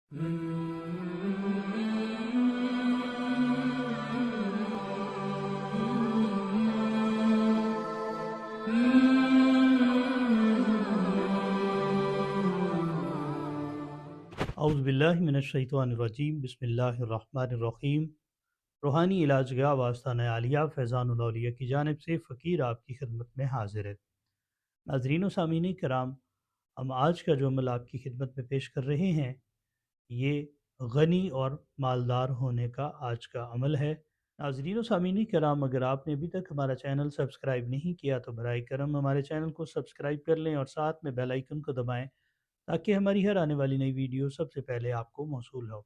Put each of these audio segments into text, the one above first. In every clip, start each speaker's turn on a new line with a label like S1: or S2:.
S1: اعوذ باللہ من الشیطان الرجیم، بسم اللہ الرحمن الرحیم۔ روحانی علاج گاہ آستانہ عالیہ فیضان الاولیاء کی جانب سے فقیر آپ کی خدمت میں حاضر ہے۔ ناظرین و سامعین کرام، ہم آج کا جو عمل آپ کی خدمت میں پیش کر رہے ہیں، یہ غنی اور مالدار ہونے کا آج کا عمل ہے۔ ناظرین و سامعین کرام، اگر آپ نے ابھی تک ہمارا چینل سبسکرائب نہیں کیا تو برائے کرم ہمارے چینل کو سبسکرائب کر لیں اور ساتھ میں بیل آئیکن کو دبائیں تاکہ ہماری ہر آنے والی نئی ویڈیو سب سے پہلے آپ کو موصول ہو۔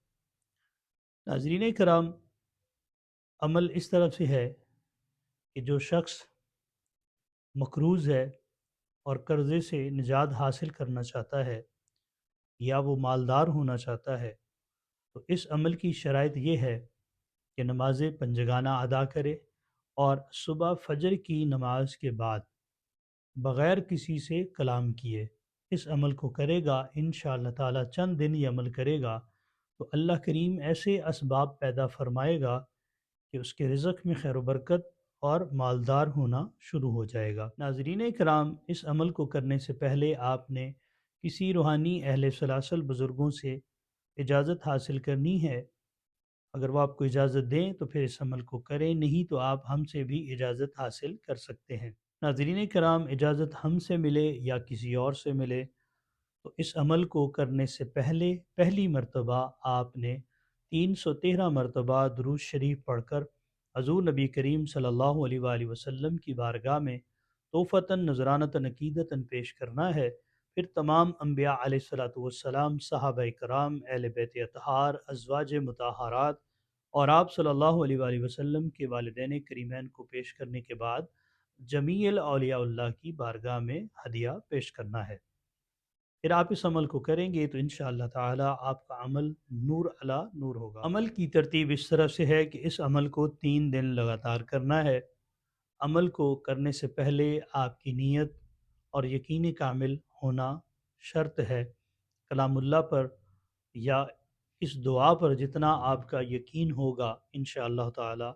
S1: ناظرین کرام، عمل اس طرف سے ہے کہ جو شخص مقروض ہے اور قرضے سے نجات حاصل کرنا چاہتا ہے یا وہ مالدار ہونا چاہتا ہے، تو اس عمل کی شرائط یہ ہے کہ نماز پنجگانہ ادا کرے اور صبح فجر کی نماز کے بعد بغیر کسی سے کلام کیے اس عمل کو کرے گا۔ انشاءاللہ تعالی چند دن یہ عمل کرے گا تو اللہ کریم ایسے اسباب پیدا فرمائے گا کہ اس کے رزق میں خیر و برکت اور مالدار ہونا شروع ہو جائے گا۔ ناظرین کرام، اس عمل کو کرنے سے پہلے آپ نے کسی روحانی اہل سلاسل بزرگوں سے اجازت حاصل کرنی ہے۔ اگر وہ آپ کو اجازت دیں تو پھر اس عمل کو کریں، نہیں تو آپ ہم سے بھی اجازت حاصل کر سکتے ہیں۔ ناظرین کرام، اجازت ہم سے ملے یا کسی اور سے ملے تو اس عمل کو کرنے سے پہلے پہلی مرتبہ آپ نے 313 مرتبہ درود شریف پڑھ کر حضور نبی کریم صلی اللہ علیہ وآلہ وسلم کی بارگاہ میں توفتاً نذرانتاً عقیدتاً پیش کرنا ہے۔ پھر تمام انبیاء علیہ الصلوۃ والسلام، صحابہ کرام، اہل بیت اطہار، ازواج مطہرات اور آپ صلی اللہ علیہ وآلہ وسلم کے والدین کریمین کو پیش کرنے کے بعد جمیع اولیاء اللہ کی بارگاہ میں ہدیہ پیش کرنا ہے۔ پھر آپ اس عمل کو کریں گے تو انشاءاللہ تعالی آپ کا عمل نور علی نور ہوگا۔ عمل کی ترتیب اس طرح سے ہے کہ اس عمل کو 3 دن لگاتار کرنا ہے۔ عمل کو کرنے سے پہلے آپ کی نیت اور یقین کامل ہونا شرط ہے۔ کلام اللہ پر یا اس دعا پر جتنا آپ کا یقین ہوگا انشاءاللہ تعالی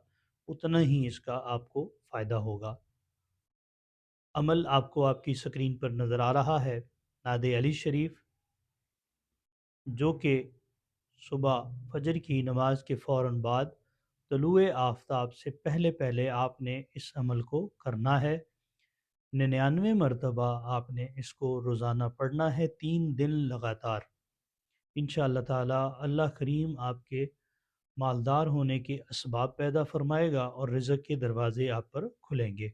S1: اتنا ہی اس کا آپ کو فائدہ ہوگا۔ عمل آپ کو آپ کی سکرین پر نظر آ رہا ہے، نعت علی شریف، جو کہ صبح فجر کی نماز کے فوراً بعد طلوع آفتاب سے پہلے پہلے آپ نے اس عمل کو کرنا ہے۔ 99 مرتبہ آپ نے اس کو روزانہ پڑھنا ہے، 3 دن لگاتار۔ انشاءاللہ تعالی اللہ کریم آپ کے مالدار ہونے کے اسباب پیدا فرمائے گا اور رزق کے دروازے آپ پر کھلیں گے۔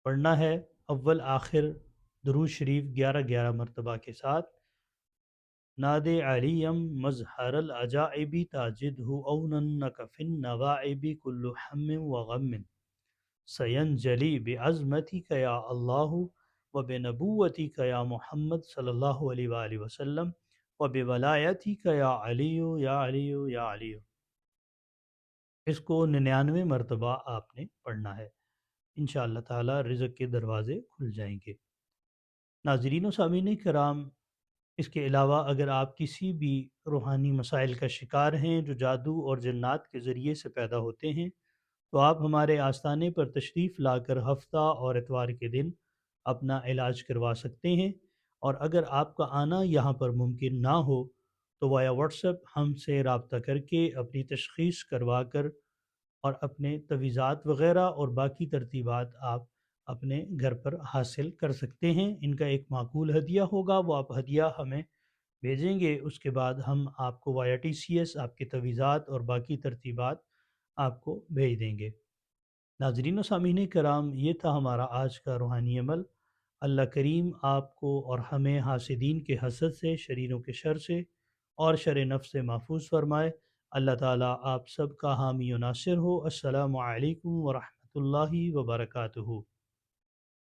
S1: پڑھنا ہے اول آخر درود شریف 11 مرتبہ کے ساتھ۔ ناد علیم مظہر العجائب تاجدہ اوننک فی النوائب کل ہم وغم سینجلی بعظمتک یا اللہ وبنبوتک یا محمد صلی اللہ علیہ وآلہ وسلم وبولایتک یا علی یا علی یا علی۔ اس کو 99 مرتبہ آپ نے پڑھنا ہے، انشاءاللہ تعالی رزق کے دروازے کھل جائیں گے۔ ناظرین و سامعین کرام، اس کے علاوہ اگر آپ کسی بھی روحانی مسائل کا شکار ہیں جو جادو اور جنات کے ذریعے سے پیدا ہوتے ہیں تو آپ ہمارے آستانے پر تشریف لا کر ہفتہ اور اتوار کے دن اپنا علاج کروا سکتے ہیں، اور اگر آپ کا آنا یہاں پر ممکن نہ ہو تو وایا واٹس ایپ ہم سے رابطہ کر کے اپنی تشخیص کروا کر اور اپنے تویزات وغیرہ اور باقی ترتیبات آپ اپنے گھر پر حاصل کر سکتے ہیں۔ ان کا ایک معقول ہدیہ ہوگا، وہ آپ ہدیہ ہمیں بھیجیں گے، اس کے بعد ہم آپ کو وایا TCS آپ کے تویزات اور باقی ترتیبات آپ کو بھیج دیں گے۔ ناظرین و سامعین کرام، یہ تھا ہمارا آج کا روحانی عمل۔ اللہ کریم آپ کو اور ہمیں حاسدین کے حسد سے، شریروں کے شر سے اور شر نفس سے محفوظ فرمائے۔ اللہ تعالیٰ آپ سب کا حامی و ناصر ہو۔ السلام علیکم ورحمۃ اللہ وبرکاتہ۔